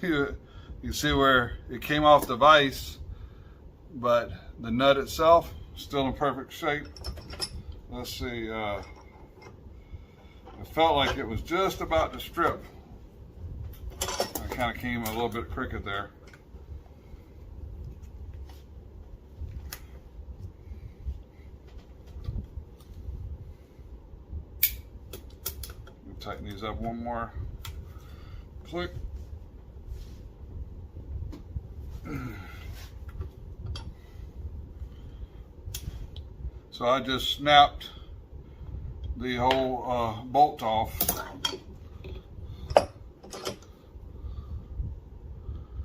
you can see where it came off the vise, but the nut itself still in perfect shape. Let's see, it felt like it was just about to strip. I kind of came a little bit crooked there. Tighten these up one more click. So I just snapped the whole bolt off